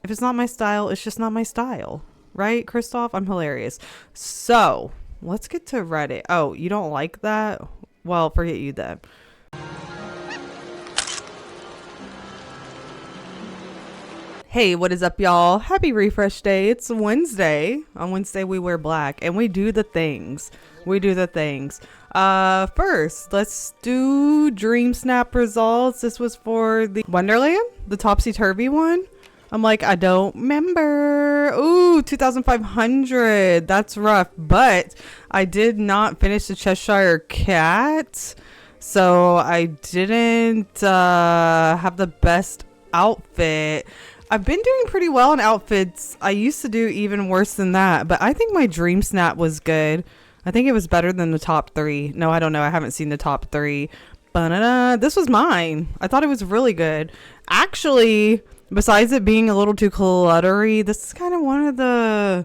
If it's not my style, it's just not my style. Right, Christoph? I'm hilarious. So, let's get to Reddit. Oh, you don't like that? Well, forget you then. Hey, what is up, y'all? Happy refresh day. It's Wednesday. On Wednesday, we wear black and we do the things. First, let's do DreamSnap results. This was for the Wonderland, the topsy-turvy one. I'm like, I don't remember. Ooh, 2,500. That's rough. But I did not finish the Cheshire Cat. So I didn't have the best outfit. I've been doing pretty well in outfits. I used to do even worse than that. But I think my DreamSnap was good. I think it was better than the top 3. No, I don't know. I haven't seen the top 3. But this was mine. I thought it was really good. Actually, besides it being a little too cluttery, this is kind of one of the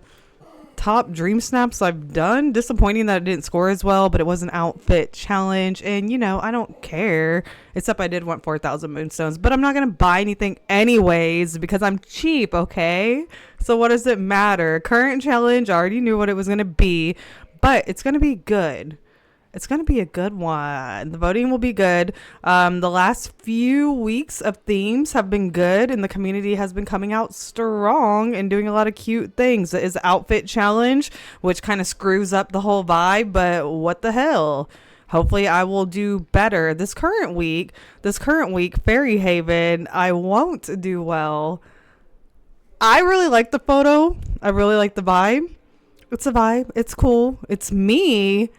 top DreamSnaps I've done. Disappointing that it didn't score as well, but it was an outfit challenge. And, you know, I don't care. Except I did want 4,000 moonstones. But I'm not going to buy anything anyways because I'm cheap, okay? So what does it matter? Current challenge, I already knew what it was going to be. But it's going to be good. It's going to be a good one. The voting will be good. The last few weeks of themes have been good, and the community has been coming out strong and doing a lot of cute things. It is outfit challenge, which kind of screws up the whole vibe, but what the hell? Hopefully I will do better. This current week, Fairy Haven, I won't do well. I really like the photo. I really like the vibe. It's a vibe. It's cool. It's me.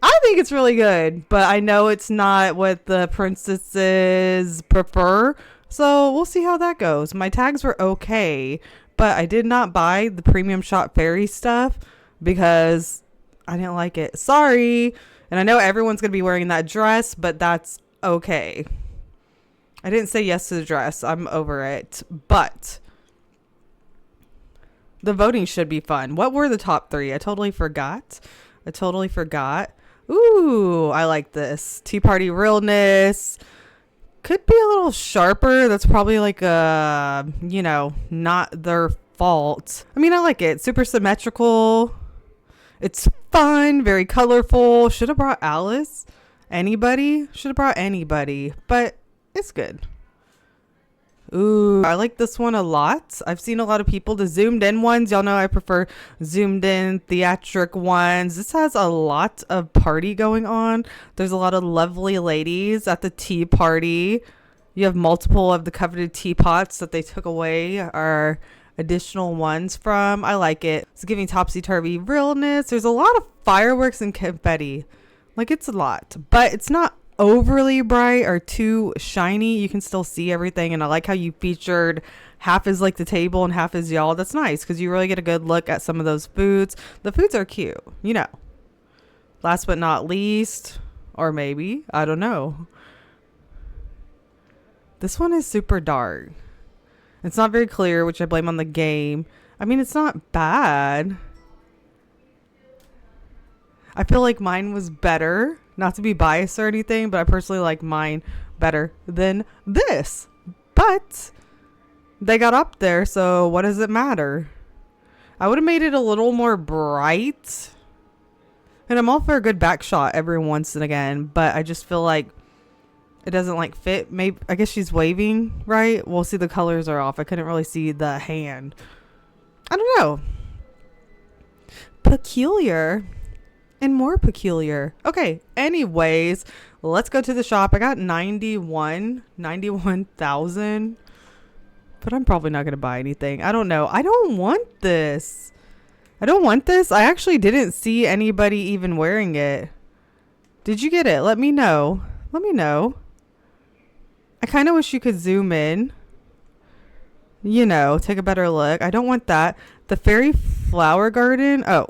I think it's really good, but I know it's not what the princesses prefer. So we'll see how that goes. My tags were okay, but I did not buy the premium shop fairy stuff because I didn't like it. Sorry. And I know everyone's going to be wearing that dress, but that's okay. I didn't say yes to the dress. I'm over it. But the voting should be fun. What were the top 3? I totally forgot. Ooh, I like this. Tea Party Realness. Could be a little sharper. That's probably like not their fault. I mean, I like it. Super symmetrical. It's fun. Very colorful. Should have brought Alice. Anybody. But it's good. Ooh, I like this one a lot. I've seen a lot of people, the zoomed in ones. Y'all know I prefer zoomed in theatric ones. This has a lot of party going on. There's a lot of lovely ladies at the tea party. You have multiple of the coveted teapots that they took away are additional ones from. I like it. It's giving topsy-turvy realness. There's a lot of fireworks and confetti. Like, it's a lot, but it's not overly bright or too shiny. You can still see everything, and I like how you featured half is like the table and half is y'all. That's nice because you really get a good look at some of those foods. The foods are cute, you know. Last but not least, or maybe, I don't know, this one is super dark. It's not very clear, which I blame on the game. I mean, it's not bad. I feel like mine was better. Not to be biased or anything, but I personally like mine better than this. But they got up there, so what does it matter? I would have made it a little more bright. And I'm all for a good back shot every once and again, but I just feel like it doesn't like fit. Maybe I guess she's waving, right? We'll see, the colors are off. I couldn't really see the hand. I don't know. Peculiar. And more peculiar. Okay, anyways, let's go to the shop. I got 91,000. But I'm probably not going to buy anything. I don't know. I don't want this. I actually didn't see anybody even wearing it. Did you get it? Let me know. I kind of wish you could zoom in. You know, take a better look. I don't want that. The fairy flower garden. Oh.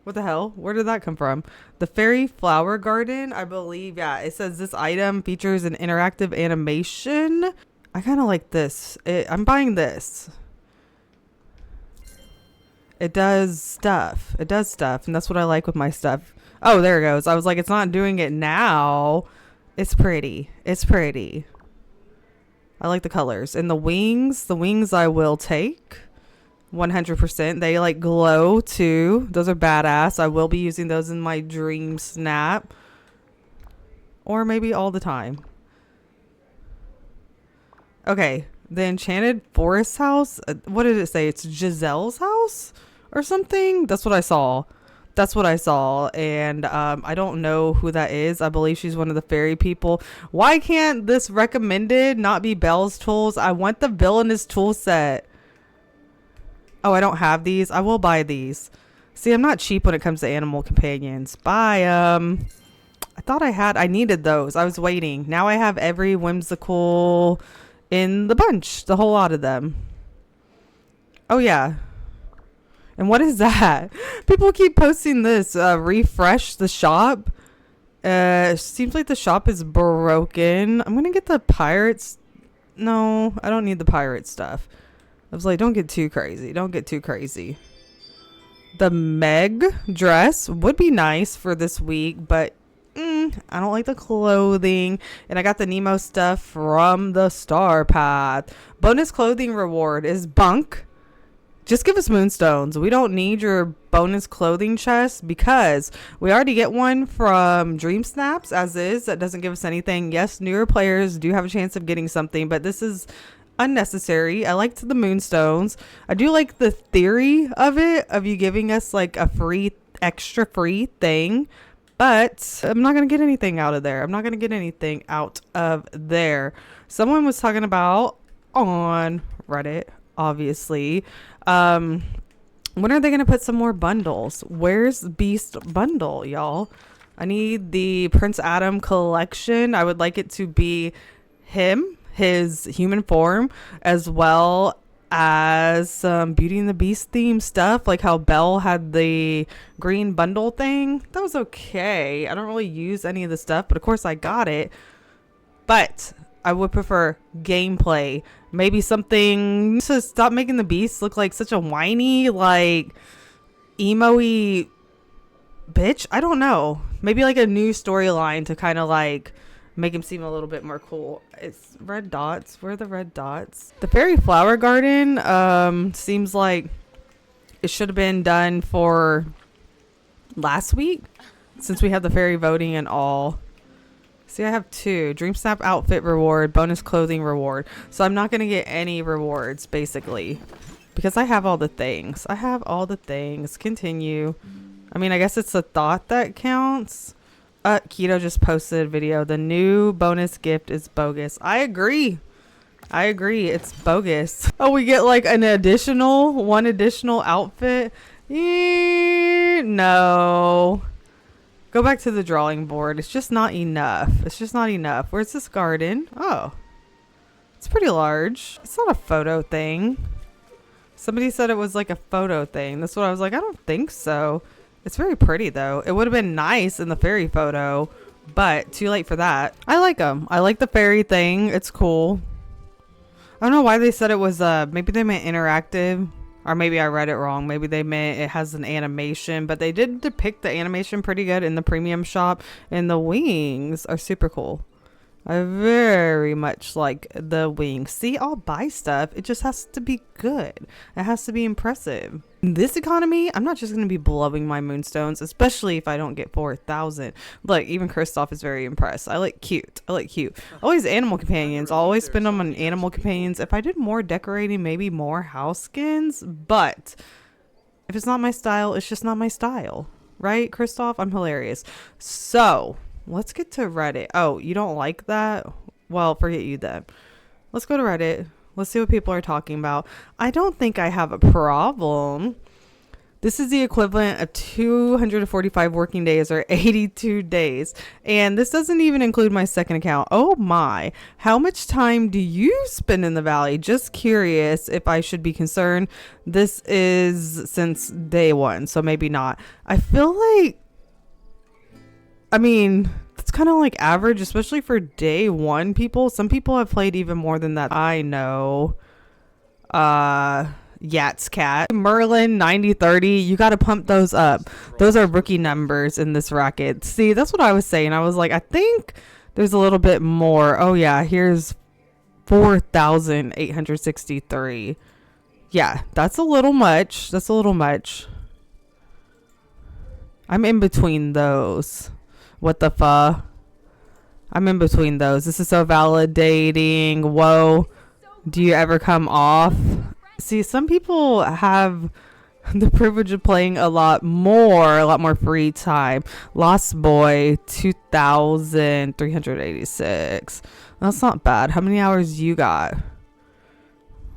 What the hell? Where did that come from? The Fairy Flower Garden, I believe. Yeah, it says this item features an interactive animation. I kind of like this. I'm buying this. It does stuff. And that's what I like with my stuff. Oh, there it goes. I was like, it's not doing it now. It's pretty. I like the colors. And the wings I will take 100%. They like glow too. Those are badass. I will be using those in my DreamSnap, or maybe all the time. Okay, the Enchanted Forest house. What did it say? It's Giselle's house or something. That's what I saw. And I don't know who that is. I believe she's one of the fairy people. Why can't this recommended not be Belle's tools? I want the villainous tool set. Oh, I don't have these. I will buy these. See, I'm not cheap when it comes to animal companions. Buy I thought I needed those. I was waiting. Now I have every whimsical in the bunch, the whole lot of them. Oh yeah. And what is that? People keep posting this. Refresh the shop. Seems like the shop is broken. I'm gonna get the pirates. No, I don't need the pirate stuff. I was like, don't get too crazy. Don't get too crazy. The Meg dress would be nice for this week, but I don't like the clothing. And I got the Nemo stuff from the Star Path. Bonus clothing reward is bunk. Just give us moonstones. We don't need your bonus clothing chest because we already get one from DreamSnaps as is. That doesn't give us anything. Yes, newer players do have a chance of getting something, but this is unnecessary. I liked the moonstones. I do like the theory of it, of you giving us like a extra free thing, but I'm not going to get anything out of there. Someone was talking about on Reddit, obviously, when are they going to put some more bundles? Where's Beast bundle, y'all? I need the Prince Adam collection. I would like it to be him, his human form, as well as some Beauty and the Beast theme stuff, like how Belle had the green bundle thing. That was okay. I don't really use any of the stuff, but of course I got it. But I would prefer gameplay. Maybe something to stop making the Beast look like such a whiny, like emo-y bitch. I don't know. Maybe like a new storyline to kind of like make him seem a little bit more cool. It's red dots. Where are the red dots? The fairy flower garden seems like it should have been done for last week, since we had the fairy voting and all. See, I have two. DreamSnap outfit reward, bonus clothing reward. So I'm not going to get any rewards, basically, because I have all the things. Continue. I mean, I guess it's the thought that counts. Keto just posted a video. The new bonus gift is bogus. I agree. It's bogus. Oh, we get like one additional outfit. No. Go back to the drawing board. It's just not enough. Where's this garden? Oh, it's pretty large. It's not a photo thing. Somebody said it was like a photo thing. That's what I was like. I don't think so. It's very pretty though. It would have been nice in the fairy photo, but too late for that. I like them. I like the fairy thing. It's cool. I don't know why they said it was maybe they meant interactive, or maybe I read it wrong. Maybe they meant it has an animation, but they did depict the animation pretty good in the premium shop, and the wings are super cool. I very much like the wings. See, I'll buy stuff. It just has to be good. It has to be impressive. In this economy, I'm not just going to be blowing my moonstones, especially if I don't get 4,000. Like, even Kristoff is very impressed. I like cute. Always animal companions. I'll always spend them on animal companions. If I did more decorating, maybe more house skins. But if it's not my style, it's just not my style. Right, Kristoff? I'm hilarious. So let's get to Reddit. Oh, you don't like that? Well, forget you then. Let's go to Reddit. Let's see what people are talking about. I don't think I have a problem. This is the equivalent of 245 working days or 82 days. And this doesn't even include my second account. Oh my. How much time do you spend in the valley? Just curious if I should be concerned. This is since day one, so maybe not. I feel like, I mean, it's kind of like average, especially for day one people. Some people have played even more than that. I know. Yats Cat. Merlin 9030. You got to pump those up. Those are rookie numbers in this racket. See, that's what I was saying. I was like, I think there's a little bit more. Oh yeah, here's 4,863. Yeah, that's a little much. That's a little much. I'm in between those. What the fuck? I'm in between those. This is so validating. Whoa. Do you ever come off? See, some people have the privilege of playing a lot more free time. Lost Boy, 2,386. That's not bad. How many hours you got?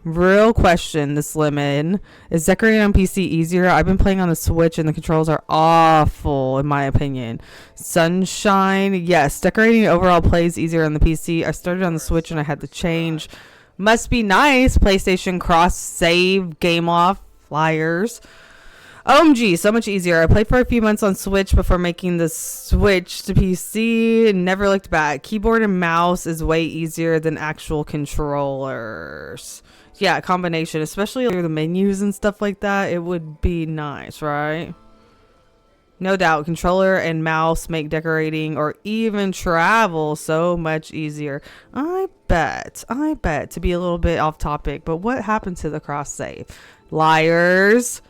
Real question, this lemon. Is decorating on PC easier? I've been playing on the Switch and the controls are awful in my opinion. Sunshine, yes. Decorating overall plays easier on the PC. I started on the Switch and I had to change. Must be nice. PlayStation cross save, game off, flyers. OMG, so much easier. I played for a few months on Switch before making the switch to PC. Never looked back. Keyboard and mouse is way easier than actual controllers. Yeah, combination, especially through the menus and stuff like that. It would be nice, right? No doubt, controller and mouse make decorating or even travel so much easier. I bet, to be a little bit off topic, but what happened to the cross save? Liars.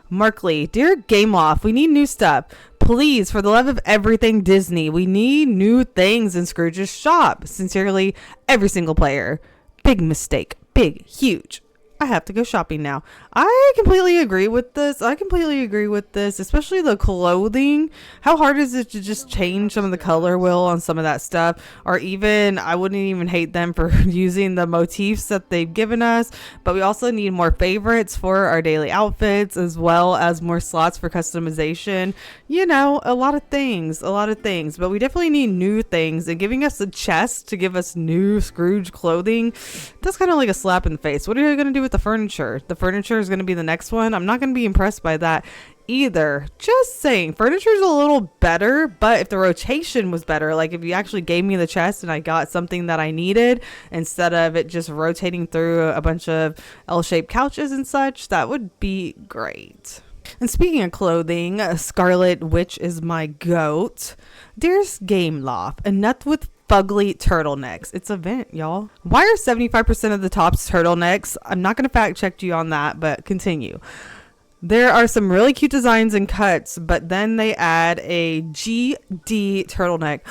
Markley, dear Gameloft, we need new stuff. Please, for the love of everything Disney, we need new things in Scrooge's shop. Sincerely, every single player. Big mistake. Big, huge. I have to go shopping now. I completely agree with this. Especially the clothing. How hard is it to just change some of the color wheel on some of that stuff? Or even, I wouldn't even hate them for using the motifs that they've given us. But we also need more favorites for our daily outfits, as well as more slots for customization. You know, a lot of things. But we definitely need new things. And giving us a chest to give us new Scrooge clothing, that's kind of like a slap in the face. What are you going to do with the furniture? The furniture is going to be the next one. I'm not going to be impressed by that either. Just saying, furniture's a little better, but if the rotation was better, like if you actually gave me the chest and I got something that I needed instead of it just rotating through a bunch of L-shaped couches and such, that would be great. And speaking of clothing, Scarlet Witch is my goat. Dearest Gameloft, enough with fugly turtlenecks. It's a vent, y'all. Why are 75% of the tops turtlenecks? I'm not going to fact check you on that, but continue. There are some really cute designs and cuts, but then they add a GD turtleneck.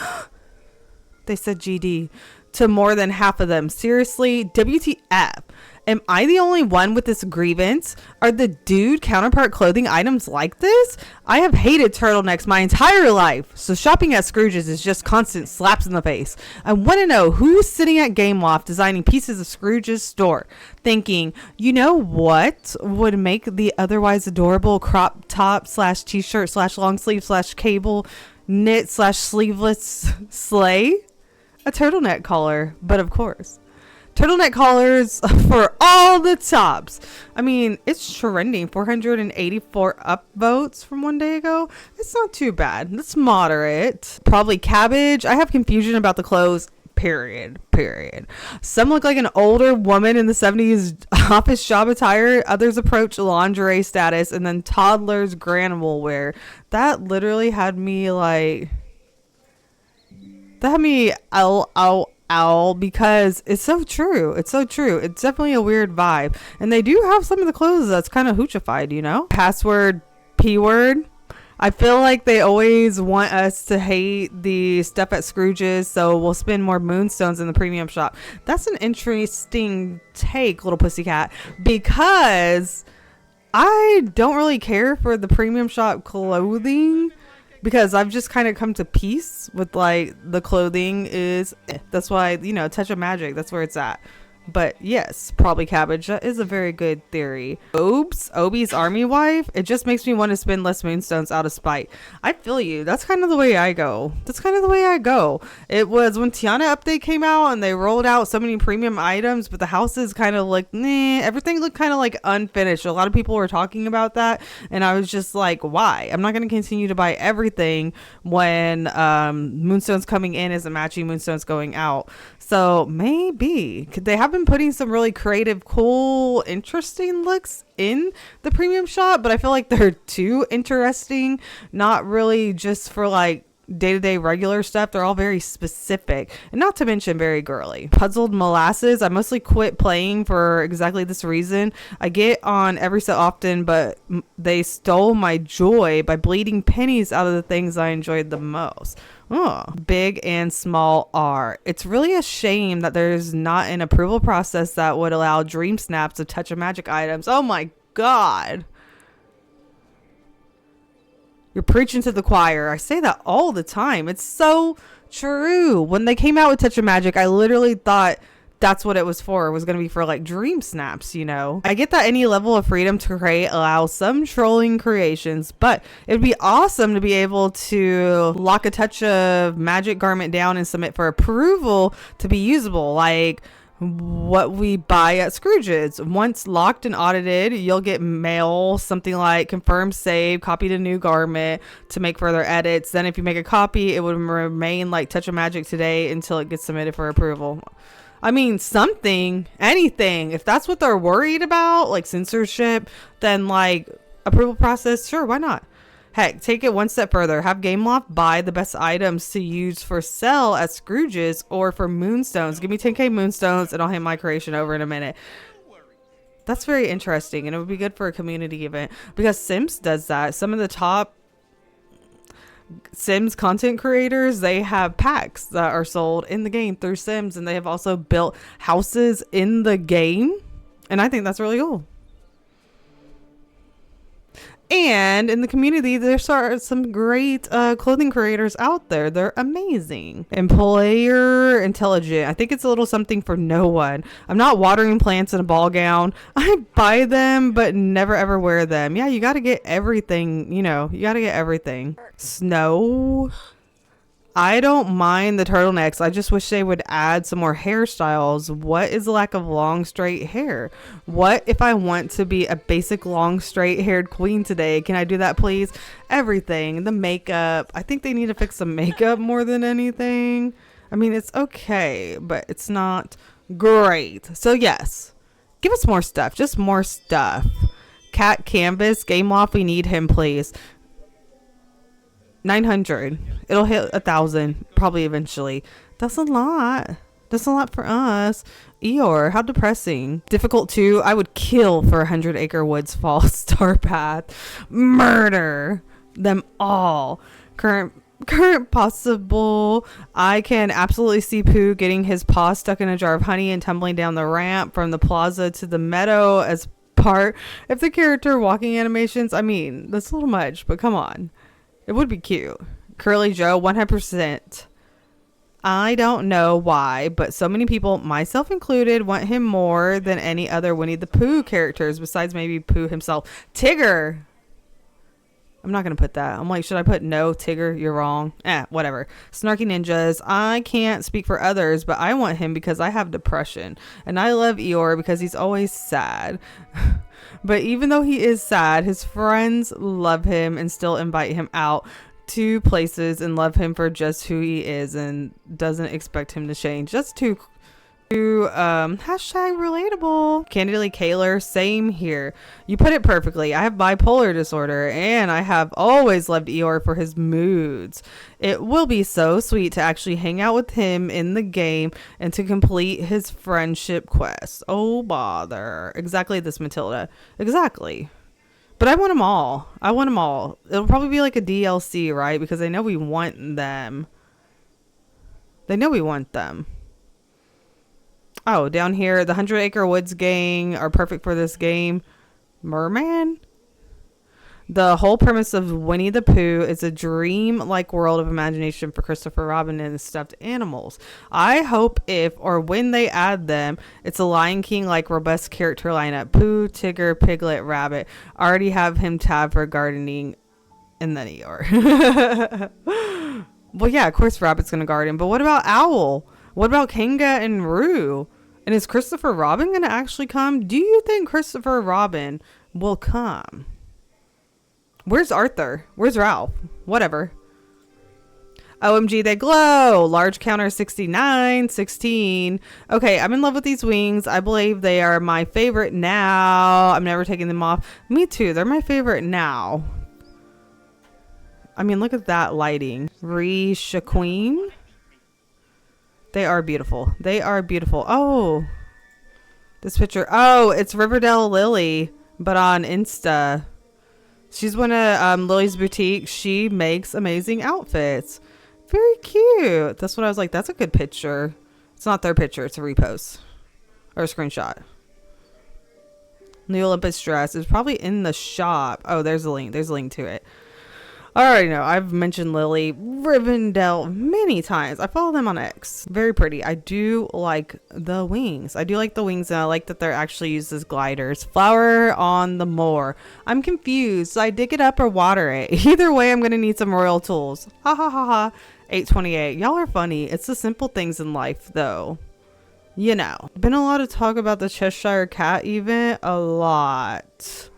They said GD to more than half of them. Seriously, WTF? Am I the only one with this grievance? Are the dude counterpart clothing items like this? I have hated turtlenecks my entire life, so shopping at Scrooge's is just constant slaps in the face. I want to know who's sitting at Gameloft designing pieces of Scrooge's store, thinking, you know what would make the otherwise adorable crop top slash t-shirt slash long sleeve slash cable knit slash sleeveless sleigh? A turtleneck collar, but of course. Turtleneck collars for all the tops. I mean, it's trending. 484 upvotes from one day ago. It's not too bad. That's moderate. Probably cabbage. I have confusion about the clothes. Period. Some look like an older woman in the 70s office job attire. Others approach lingerie status, and then toddlers granule wear. That literally had me like... That had me owl, because it's so true. It's definitely a weird vibe, and they do have some of the clothes that's kind of hoochified, you know. Password P word. I feel like they always want us to hate the stuff at Scrooge's, so we'll spend more moonstones in the premium shop. That's an interesting take, little pussycat, because I don't really care for the premium shop clothing, because I've just kind of come to peace with like the clothing is that's why, you know, touch of magic, that's where it's at. But yes, probably cabbage. That is a very good theory. Obi's army wife. It just makes me want to spend less moonstones out of spite. I feel you. That's kind of the way I go. It was when Tiana update came out and they rolled out so many premium items, but the houses kind of like, everything looked kind of like unfinished. A lot of people were talking about that, and I was just like, why? I'm not going to continue to buy everything when moonstones coming in isn't matching moonstones going out. So maybe they have been putting some really creative, cool, interesting looks in the premium shop, but I feel like they're too interesting, not really just for like day-to-day regular stuff, they're all very specific, and not to mention very girly. Puzzled Molasses, I mostly quit playing for exactly this reason. I get on every so often, but they stole my joy by bleeding pennies out of the things I enjoyed the most. Oh, Big and Small R. It's really a shame that there's not an approval process that would allow DreamSnaps to touch a magic items. Oh my god. You're preaching to the choir. I say that all the time. It's so true. When they came out with Touch of Magic, I literally thought that's what it was for. It was going to be for like dream snaps, you know. I get that any level of freedom to create allows some trolling creations, but it would be awesome to be able to lock a touch of magic garment down and submit for approval to be usable, like what we buy at Scrooge's. Once locked and audited, you'll get mail something like confirm save, copy to new garment to make further edits. Then if you make a copy, it would remain like Touch of Magic today until it gets submitted for approval. I mean, something, anything. If that's what they're worried about, like censorship, then like approval process, sure, why not? Heck, take it one step further. Have Gameloft buy the best items to use for sale at Scrooge's or for Moonstones. Give me 10k Moonstones and I'll hand my creation over in a minute. That's very interesting, and it would be good for a community event because Sims does that. Some of the top Sims content creators, they have packs that are sold in the game through Sims, and they have also built houses in the game, and I think that's really cool. And in the community, there are some great clothing creators out there. They're amazing. Employer intelligent. I think it's a little something for no one. I'm not watering plants in a ball gown. I buy them, but never ever wear them. Yeah, you got to get everything. You know, you got to get everything. Snow. I don't mind the turtlenecks. I just wish they would add some more hairstyles. What is the lack of long straight hair? What if I want to be a basic long straight haired queen today? Can I do that, please? Everything. The makeup. I think they need to fix some makeup more than anything. I mean, it's okay, but it's not great. So yes, give us more stuff. Just more stuff. Cat Canvas. Gameloft, we need him, please. 900. It'll hit 1,000 probably eventually. That's a lot. That's a lot for us. Eeyore, how depressing. Difficult too. I would kill for 100 Acre Woods Fall Star Path. Murder them all. Current possible. I can absolutely see Pooh getting his paw stuck in a jar of honey and tumbling down the ramp from the plaza to the meadow as part of the character walking animations. I mean, that's a little much, but come on. It would be cute. Curly Joe, 100%. I don't know why, but so many people, myself included, want him more than any other Winnie the Pooh characters besides maybe Pooh himself. Tigger. I'm not going to put that. I'm like, should I put no, Tigger? You're wrong. Whatever. Snarky Ninjas. I can't speak for others, but I want him because I have depression. And I love Eeyore because he's always sad. But even though he is sad, his friends love him and still invite him out to places and love him for just who he is and doesn't expect him to change. Just to hashtag relatable. Candidly Kaler, same here. You put it perfectly. I have bipolar disorder and I have always loved Eeyore for his moods. It will be so sweet to actually hang out with him in the game and to complete his friendship quest. Oh bother. Exactly this, Matilda. Exactly. But I want them all. I want them all. It'll probably be like a DLC, right? Because they know we want them. They know we want them. Oh, down here, the 100 Acre Woods gang are perfect for this game. Merman? The whole premise of Winnie the Pooh is a dream-like world of imagination for Christopher Robin and his stuffed animals. I hope if or when they add them, it's a Lion King-like robust character lineup. Pooh, Tigger, Piglet, Rabbit. Already have him tabbed for gardening and then Eeyore. Well, yeah, of course Rabbit's going to garden. But what about Owl? What about Kanga and Roo? And is Christopher Robin going to actually come? Do you think Christopher Robin will come? Where's Arthur? Where's Ralph? Whatever. OMG, they glow. Large counter 69, 16. Okay, I'm in love with these wings. I believe they are my favorite now. I'm never taking them off. Me too. They're my favorite now. I mean, look at that lighting. Risha Queen. They are beautiful. They are beautiful. Oh, this picture. Oh, it's Riverdale Lily, but on Insta. She's one of Lily's boutique. She makes amazing outfits. Very cute. That's what I was like. That's a good picture. It's not their picture. It's a repost or a screenshot. New Olympus dress is probably in the shop. Oh, there's a link. There's a link to it. I already know. I've mentioned Lily Rivendell many times. I follow them on X. Very pretty. I do like the wings. I do like the wings, and I like that they're actually used as gliders. Flower on the moor. I'm confused. So I dig it up or water it. Either way, I'm going to need some royal tools. Ha ha ha ha. 828. Y'all are funny. It's the simple things in life, though. You know. Been a lot of talk about the Cheshire Cat event. A lot.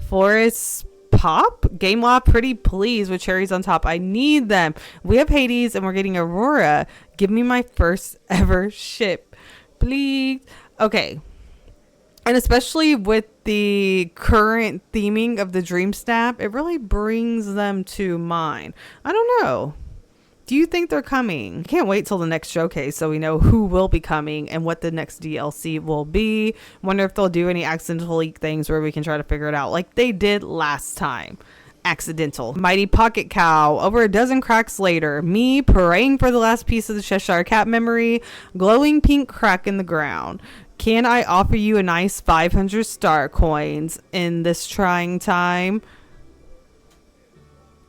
Forest Pop? Game Law, pretty please with cherries on top. I need them. We have Hades and we're getting Aurora. Give me my first ever ship, please. Okay. And especially with the current theming of the DreamSnap, it really brings them to mind. I don't know. Do you think they're coming? Can't wait till the next showcase so we know who will be coming and what the next DLC will be. Wonder if they'll do any accidental leak things where we can try to figure it out like they did last time. Accidental. Mighty Pocket Cow. Over a dozen cracks later. Me praying for the last piece of the Cheshire Cat memory. Glowing pink crack in the ground. Can I offer you a nice 500 star coins in this trying time?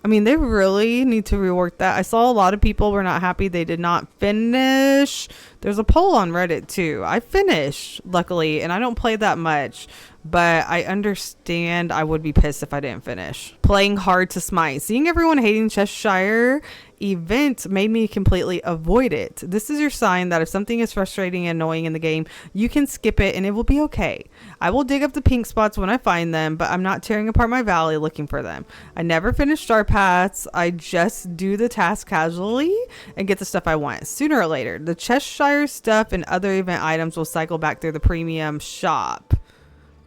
I mean, they really need to rework that. I saw a lot of people were not happy they did not finish. There's a poll on Reddit too. I finished, luckily, and I don't play that much, but I understand I would be pissed if I didn't finish. Playing hard to smite. Seeing everyone hating Cheshire event made me completely avoid it. This is your sign that if something is frustrating and annoying in the game, you can skip it and it will be okay. I will dig up the pink spots when I find them, but I'm not tearing apart my valley looking for them. I never finish star paths. I just do the task casually and get the stuff I want. Sooner or later, the Cheshire stuff and other event items will cycle back through the premium shop.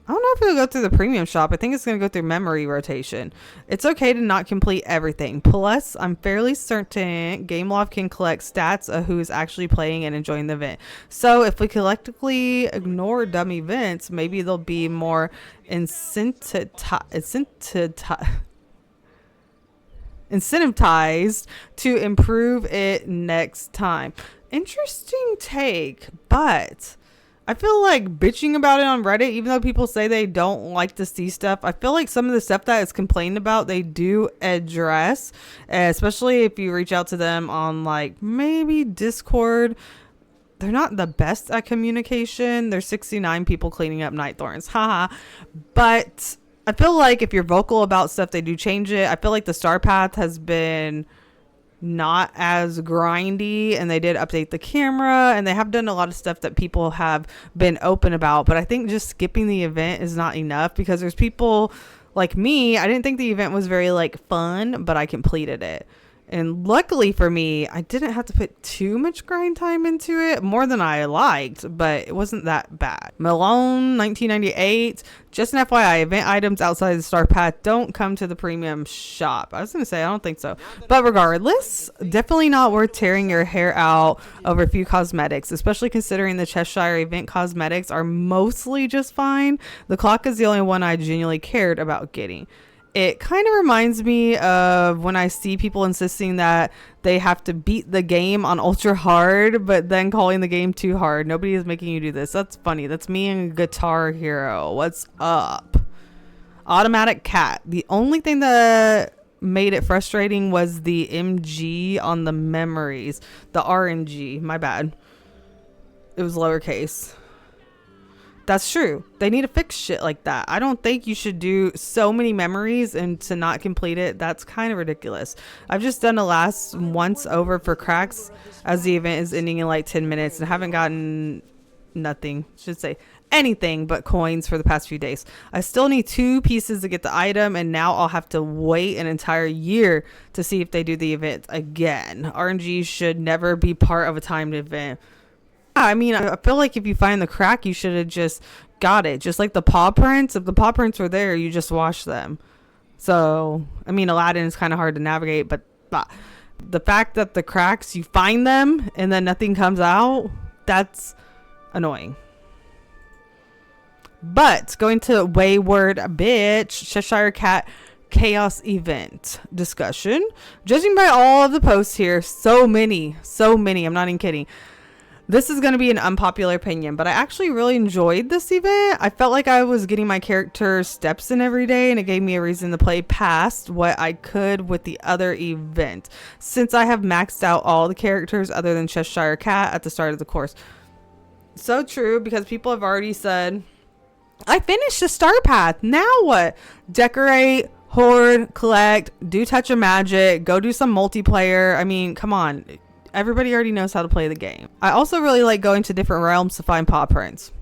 I don't know if it'll go through the premium shop. I think it's going to go through memory rotation. It's okay to not complete everything. Plus, I'm fairly certain Gameloft can collect stats of who's actually playing and enjoying the event. So if we collectively ignore dumb events, maybe they'll be more incentivized to improve it next time. Interesting take, but I feel like bitching about it on Reddit, even though people say they don't like to see stuff, I feel like some of the stuff that is complained about, they do address, especially if you reach out to them on like maybe Discord. They're not the best at communication. There's 69 people cleaning up night thorns. Haha. But I feel like if you're vocal about stuff, they do change it. I feel like the star path has been not as grindy, and they did update the camera, and they have done a lot of stuff that people have been open about. But I think just skipping the event is not enough, because there's people like me. I didn't think the event was very like fun, but I completed it. And luckily for me, I didn't have to put too much grind time into it, more than I liked, but it wasn't that bad. Malone 1998. Just an FYI, event items outside the star path don't come to the premium shop. I was going to say, I don't think so. But regardless, definitely not worth tearing your hair out over a few cosmetics, especially considering the Cheshire event cosmetics are mostly just fine. The clock is the only one I genuinely cared about getting. It kind of reminds me of when I see people insisting that they have to beat the game on ultra hard, but then calling the game too hard. Nobody is making you do this. That's funny. That's me and Guitar Hero. What's up? Automatic Cat. The only thing that made it frustrating was the MG on the memories. The RNG. My bad. It was lowercase. That's true. They need to fix shit like that. I don't think you should do so many memories and to not complete it. That's kind of ridiculous. I've just done a last once over for cracks as the event is ending in like 10 minutes and haven't gotten nothing, should say anything but coins for the past few days. I still need 2 pieces to get the item, and now I'll have to wait an entire year to see if they do the event again. RNG should never be part of a timed event. I mean, I feel like if you find the crack, you should have just got it. Just like the paw prints. If the paw prints were there, you just wash them. So, I mean, Aladdin is kind of hard to navigate, but the fact that the cracks, you find them and then nothing comes out, that's annoying. But going to Wayward Bitch, Cheshire Cat Chaos Event discussion. Judging by all of the posts here, so many, I'm not even kidding. This is going to be an unpopular opinion, but I actually really enjoyed this event. I felt like I was getting my character's steps in every day, and it gave me a reason to play past what I could with the other event, since I have maxed out all the characters other than Cheshire Cat at the start of the course. So true, because people have already said, I finished the star path. Now what? Decorate, hoard, collect, do touch of magic, go do some multiplayer. I mean, come on. Everybody already knows how to play the game. I also really like going to different realms to find paw prints.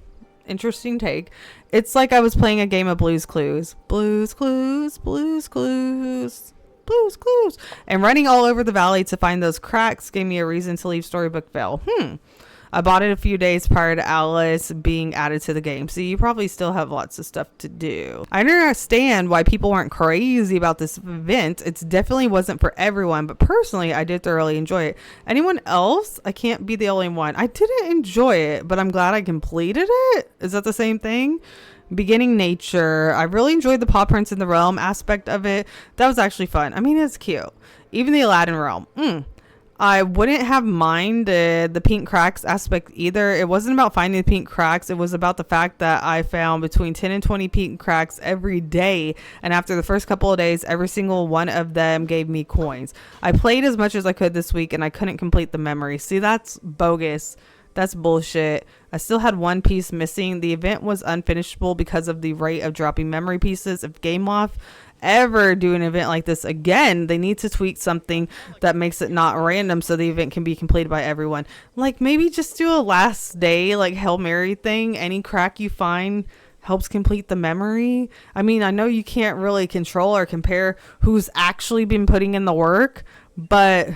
Interesting take. It's like I was playing a game of Blue's Clues. Blue's Clues, Blue's Clues, Blue's Clues. And running all over the valley to find those cracks gave me a reason to leave Storybookville. I bought it a few days prior to Alice being added to the game, so you probably still have lots of stuff to do. I understand why people weren't crazy about this event. It definitely wasn't for everyone, but personally, I did thoroughly enjoy it. Anyone else? I can't be the only one. I didn't enjoy it, but I'm glad I completed it. Is that the same thing? Beginning nature. I really enjoyed the paw prints in the realm aspect of it. That was actually fun. I mean, it's cute. Even the Aladdin realm. I wouldn't have minded the pink cracks aspect either. It wasn't about finding the pink cracks. It was about the fact that I found between 10 and 20 pink cracks every day. And after the first couple of days, every single one of them gave me coins. I played as much as I could this week and I couldn't complete the memory. See, that's bogus. That's bullshit. I still had one piece missing. The event was unfinishable because of the rate of dropping memory pieces. If GameLoft ever do an event like this again, they need to tweak something that makes it not random so the event can be completed by everyone. Like maybe just do a last day like Hail Mary thing. Any crack you find helps complete the memory. I mean, I know you can't really control or compare who's actually been putting in the work, but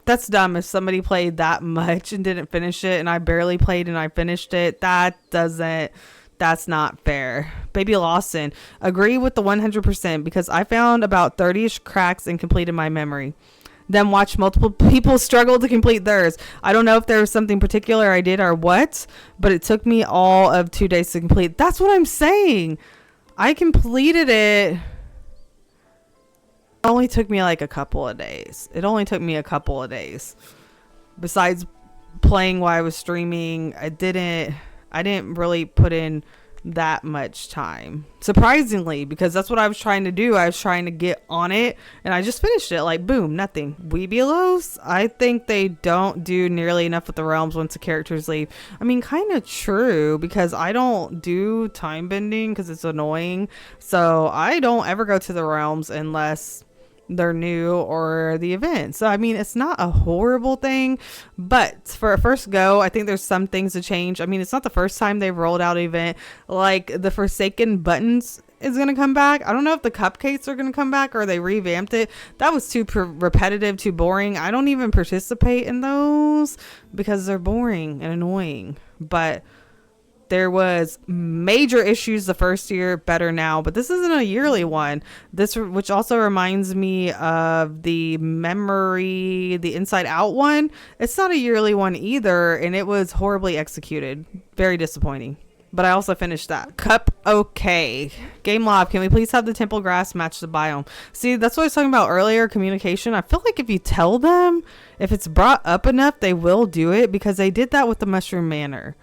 that's dumb. If somebody played that much and didn't finish it and I barely played and I finished it, that's not fair. Baby Lawson, agree with the 100% because I found about 30-ish cracks and completed my memory. Then watch multiple people struggle to complete theirs. I don't know if there was something particular I did or what, but it took me all of 2 days to complete. That's what I'm saying. I completed it. It only took me like a couple of days. Besides playing while I was streaming, I didn't really put in that much time, surprisingly, because that's what I was trying to do. I was trying to get on it and I just finished it like boom, nothing. Weebelos, I think they don't do nearly enough with the realms once the characters leave. I mean, kind of true, because I don't do time bending because it's annoying, so I don't ever go to the realms unless they're new or the event. So I mean, it's not a horrible thing, but for a first go, I think there's some things to change. I mean, it's not the first time they've rolled out an event like the Forsaken buttons is going to come back. I don't know if the cupcakes are going to come back or they revamped it. That was too repetitive, too boring. I don't even participate in those because they're boring and annoying. But there was major issues the first year, better now, but this isn't a yearly one. This, which also reminds me of the Inside Out one. It's not a yearly one either, and it was horribly executed. Very disappointing. But I also finished that. Cup, okay. Game Lob, can we please have the temple grass match the biome? See, that's what I was talking about earlier, communication. I feel like if you tell them, if it's brought up enough, they will do it, because they did that with the Mushroom Manor.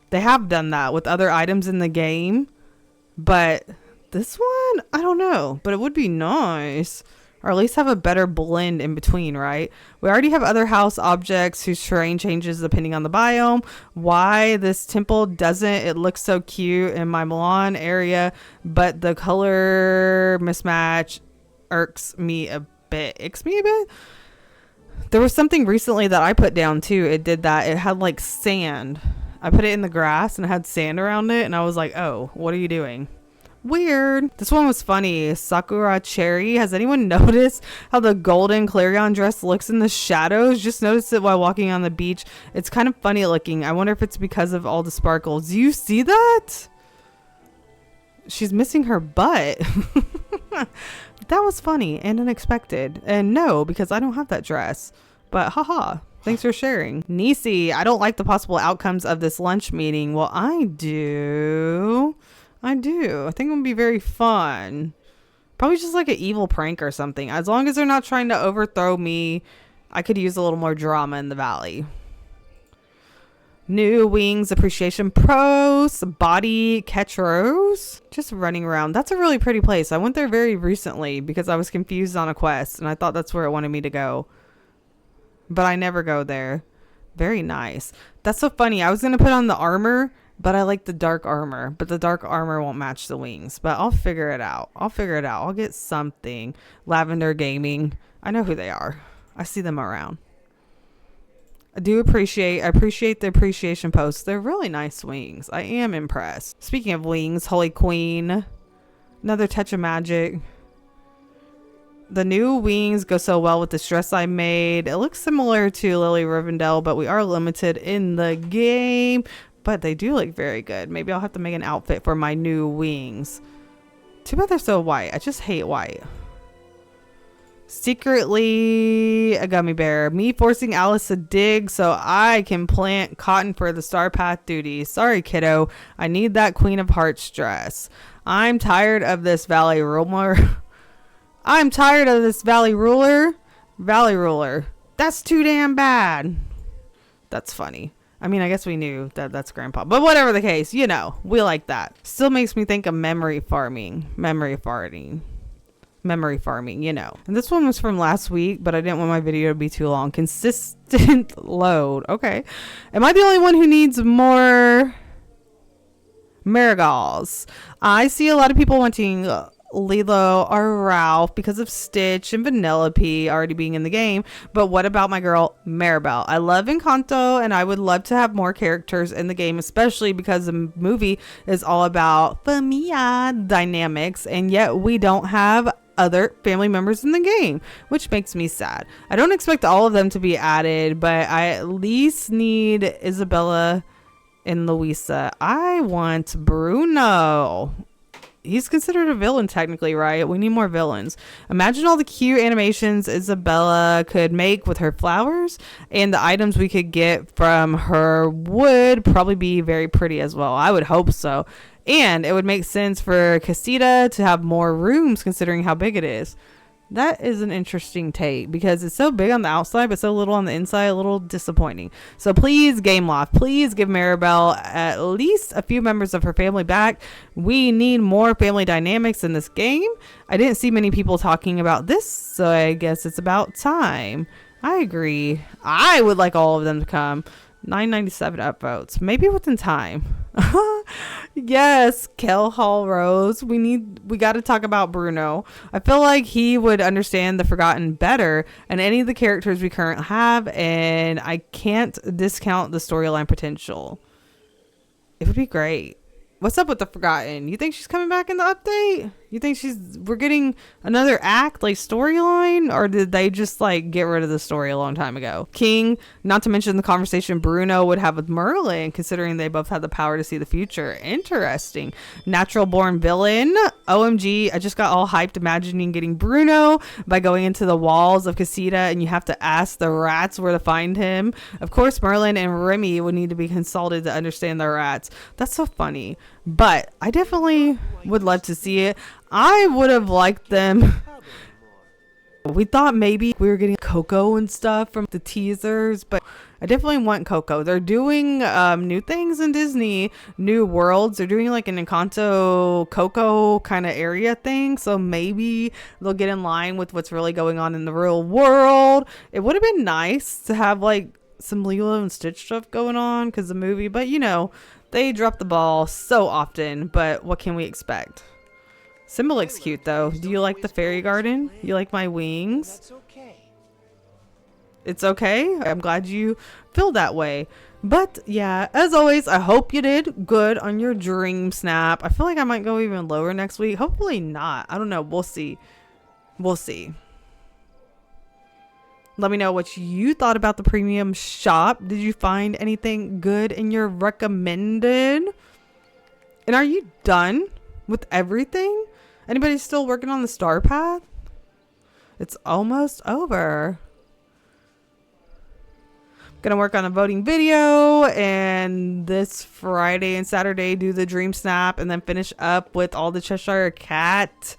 They have done that with other items in the game, but this one, I don't know, but it would be nice, or at least have a better blend in between, right? We already have other house objects whose terrain changes depending on the biome. Why this temple doesn't? It looks so cute in my Milan area, but the color mismatch irks me a bit. There was something recently that I put down too. It did that. It had like sand. I put it in the grass and it had sand around it, and I was like, oh, what are you doing? Weird. This one was funny. Sakura Cherry. Has anyone noticed how the golden Clarion dress looks in the shadows? Just noticed it while walking on the beach. It's kind of funny looking. I wonder if it's because of all the sparkles. Do you see that? She's missing her butt. That was funny and unexpected. And no, because I don't have that dress. But haha, thanks for sharing. Nisi, I don't like the possible outcomes of this lunch meeting. Well, I do. I think it would be very fun. Probably just like an evil prank or something. As long as they're not trying to overthrow me, I could use a little more drama in the valley. New wings appreciation pros, body catchers, just running around. That's a really pretty place. I went there very recently because I was confused on a quest and I thought that's where it wanted me to go, but I never go there. Very nice. That's so funny. I was gonna put on the armor, but I like the dark armor, but the dark armor won't match the wings, but I'll figure it out. I'll get something. Lavender Gaming, I know who they are. I see them around. I appreciate the appreciation posts. They're really nice wings. I am impressed. Speaking of wings, Holy Queen, another touch of magic. The new wings go so well with this dress I made. It looks similar to Lily Rivendell, but we are limited in the game, but they do look very good. Maybe I'll have to make an outfit for my new wings. Too bad they're so white. I just hate white. Secretly a gummy bear. Me forcing Alice to dig so I can plant cotton for the Star Path duty. Sorry, kiddo. I need that Queen of Hearts dress. I'm tired of this Valley Ruler. I'm tired of this Valley Ruler. Valley Ruler. That's too damn bad. That's funny. I mean, I guess we knew that that's Grandpa. But whatever the case, you know, we like that. Still makes me think of memory farming. Memory farming, you know. And this one was from last week, but I didn't want my video to be too long. Consistent load. Okay. Am I the only one who needs more marigolds? I see a lot of people wanting Lilo or Ralph because of Stitch and Vanellope already being in the game. But what about my girl Maribel? I love Encanto and I would love to have more characters in the game, especially because the movie is all about familia dynamics, and yet we don't have other family members in the game, which makes me sad. I don't expect all of them to be added, but I at least need Isabella and Luisa. I want Bruno. He's considered a villain technically, right? We need more villains. Imagine all the cute animations Isabella could make with her flowers, and the items we could get from her would probably be very pretty as well. I would hope so. And it would make sense for Casita to have more rooms considering how big it is. That is an interesting take because it's so big on the outside but so little on the inside. A little disappointing. So please, Gameloft, please give Maribel at least a few members of her family back. We need more family dynamics in this game. I didn't see many people talking about this, so I guess it's about time. I agree. I would like all of them to come. 997 upvotes, maybe within time. Yes, Kel Hall Rose. We got to talk about Bruno. I feel like he would understand the Forgotten better and any of the characters we currently have, and I can't discount the storyline potential. It would be great. What's up with the Forgotten? You think she's coming back in the update? You think we're getting another act, like storyline, or did they just like get rid of the story a long time ago? King, not to mention the conversation Bruno would have with Merlin, considering they both have the power to see the future. Interesting. Natural born villain. OMG, I just got all hyped imagining getting Bruno by going into the walls of Casita, and you have to ask the rats where to find him. Of course, Merlin and Remy would need to be consulted to understand the rats. That's so funny. But I definitely would love to see it. I would have liked them. We thought maybe we were getting Coco and stuff from the teasers, but I definitely want Coco. They're doing new things in Disney, new worlds. They're doing like an Encanto Coco kind of area thing. So maybe they'll get in line with what's really going on in the real world. It would have been nice to have like some Lilo and Stitch stuff going on because the movie, but you know, they drop the ball so often, but what can we expect? Symbolic's cute though. Do you like the fairy garden? You like my wings? It's okay. I'm glad you feel that way. But yeah, as always, I hope you did good on your DreamSnap. I feel like I might go even lower next week. Hopefully not. I don't know. We'll see. We'll see. Let me know what you thought about the premium shop. Did you find anything good in your recommended? And are you done with everything. Anybody still working on the star path? It's almost over. Gonna work on a voting video, and this Friday and Saturday do the DreamSnap, and then finish up with all the Cheshire Cat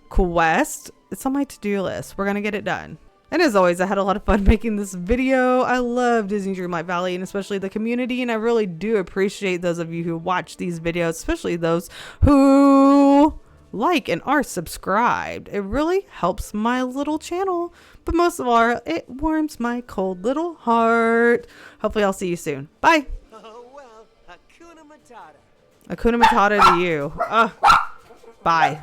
quest. It's on my to-do list. We're gonna get it done. And as always, I had a lot of fun making this video. I love Disney Dreamlight Valley, and especially the community, and I really do appreciate those of you who watch these videos, especially those who like and are subscribed. It really helps my little channel, but most of all, it warms my cold little heart. Hopefully I'll see you soon. Bye. Oh well, Hakuna Matata. Hakuna Matata to you. Bye.